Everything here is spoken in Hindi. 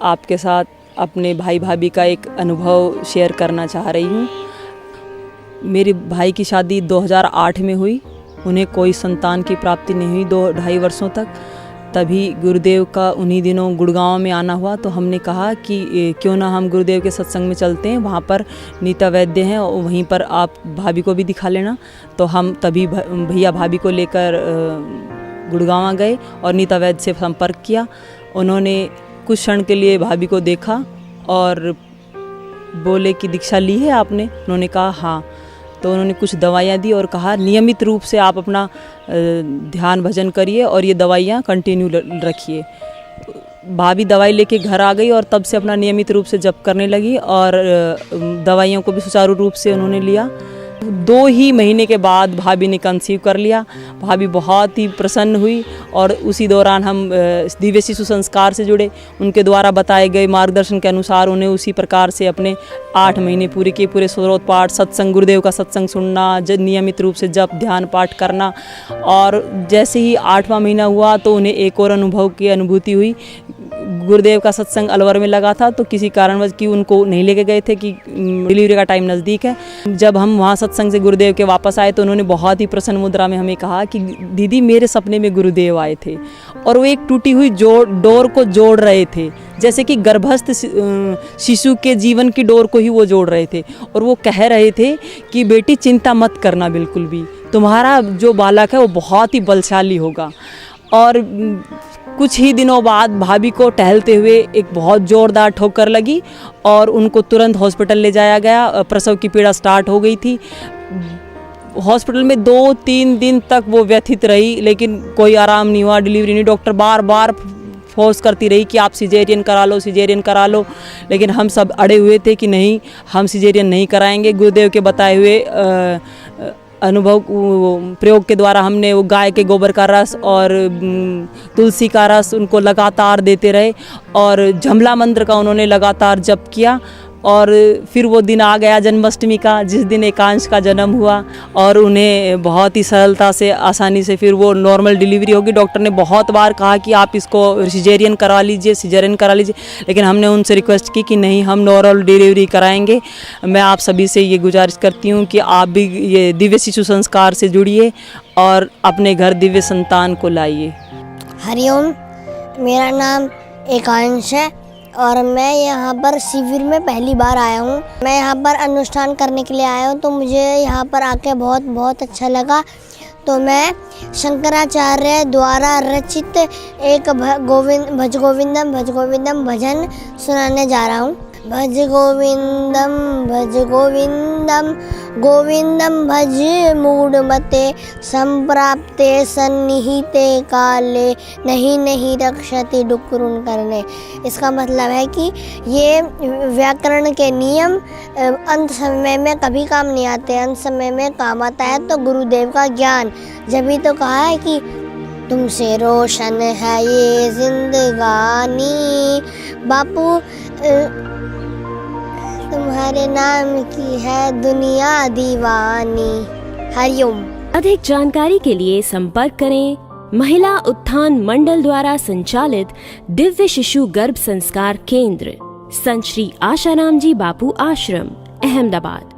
आपके साथ अपने भाई भाभी का एक अनुभव शेयर करना चाह रही हूँ। मेरे भाई की शादी 2008 में हुई। उन्हें कोई संतान की प्राप्ति नहीं हुई 2-2.5 वर्षों तक। तभी गुरुदेव का उन्हीं दिनों गुड़गांव में आना हुआ, तो हमने कहा कि क्यों ना हम गुरुदेव के सत्संग में चलते हैं, वहाँ पर नीता वैद्य हैं और वहीं पर आप भाभी को भी दिखा लेना। तो हम तभी भैया भाभी को लेकर गुड़गांव गए और नीता वैद्य से संपर्क किया। उन्होंने कुछ क्षण के लिए भाभी को देखा और बोले कि दीक्षा ली है आपने? उन्होंने कहा हाँ। तो उन्होंने कुछ दवाइयाँ दी और कहा नियमित रूप से आप अपना ध्यान भजन करिए और ये दवाइयाँ कंटिन्यू रखिए। भाभी दवाई लेके घर आ गई और तब से अपना नियमित रूप से जप करने लगी और दवाइयों को भी सुचारू रूप से उन्होंने लिया। 2 ही महीने के बाद भाभी ने कंसीव कर लिया। भाभी बहुत ही प्रसन्न हुई और उसी दौरान हम दिव्य शिशु संस्कार से जुड़े। उनके द्वारा बताए गए मार्गदर्शन के अनुसार उन्हें उसी प्रकार से अपने 8 महीने पूरे किए। पूरे स्तोत्र पाठ, सत्संग, गुरुदेव का सत्संग सुनना, नियमित रूप से जप ध्यान पाठ करना। और जैसे ही 8वां महीना हुआ तो उन्हें एक और अनुभव की अनुभूति हुई। गुरुदेव का सत्संग अलवर में लगा था, तो किसी कारणवश कि उनको नहीं लेके गए थे कि डिलीवरी का टाइम नज़दीक है। जब हम वहाँ सत्संग से गुरुदेव के वापस आए तो उन्होंने बहुत ही प्रसन्न मुद्रा में हमें कहा कि दीदी मेरे सपने में गुरुदेव आए थे और वो एक टूटी हुई डोर को जोड़ रहे थे, जैसे कि गर्भस्थ शिशु के जीवन की डोर को ही वो जोड़ रहे थे। और वो कह रहे थे कि बेटी चिंता मत करना बिल्कुल भी, तुम्हारा जो बालक है वो बहुत ही बलशाली होगा। और कुछ ही दिनों बाद भाभी को टहलते हुए एक बहुत ज़ोरदार ठोकर लगी और उनको तुरंत हॉस्पिटल ले जाया गया। प्रसव की पीड़ा स्टार्ट हो गई थी। हॉस्पिटल में 2-3 दिन तक वो व्यथित रही, लेकिन कोई आराम नहीं हुआ, डिलीवरी नहीं। डॉक्टर बार बार फोर्स करती रही कि आप सिजेरियन करा लो, सिजेरियन करा लो, लेकिन हम सब अड़े हुए थे कि नहीं, हम सिजेरियन नहीं कराएंगे। गुरुदेव के बताए हुए अनुभव प्रयोग के द्वारा हमने वो गाय के गोबर का रस और तुलसी का रस उनको लगातार देते रहे और झमला मंत्र का उन्होंने लगातार जप किया। और फिर वो दिन आ गया जन्माष्टमी का, जिस दिन एकांश का जन्म हुआ और उन्हें बहुत ही सरलता से, आसानी से फिर वो नॉर्मल डिलीवरी होगी। डॉक्टर ने बहुत बार कहा कि आप इसको सिजेरियन करा लीजिए, सिजेरियन करा लीजिए, लेकिन हमने उनसे रिक्वेस्ट की कि नहीं, हम नॉर्मल डिलीवरी कराएंगे। मैं आप सभी से ये गुजारिश करती हूँ कि आप भी ये दिव्य शिशु संस्कार से जुड़िए और अपने घर दिव्य संतान को लाइए। हरिओम, मेरा नाम एकांश है और मैं यहाँ पर शिविर में पहली बार आया हूँ। मैं यहाँ पर अनुष्ठान करने के लिए आया हूँ, तो मुझे यहाँ पर आके बहुत अच्छा लगा। तो मैं शंकराचार्य द्वारा रचित एक भज गोविंदम भजन सुनाने जा रहा हूँ। भज गोविंदम गोविंदम भज मूढ़मते संप्राप्ते सन्निहिते काले नहीं रक्षति डुक्रुन करने। इसका मतलब है कि ये व्याकरण के नियम अंत समय में कभी काम नहीं आते, अंत समय में काम आता है तो गुरुदेव का ज्ञान। जब भी तो कहा है कि तुमसे रोशन है ये जिंदगानी, बापू तुम्हारे नाम की है दुनिया दीवानी। हरिओम। अधिक जानकारी के लिए संपर्क करें महिला उत्थान मंडल द्वारा संचालित दिव्य शिशु गर्भ संस्कार केंद्र, संत श्री आशाराम जी बापू आश्रम, अहमदाबाद।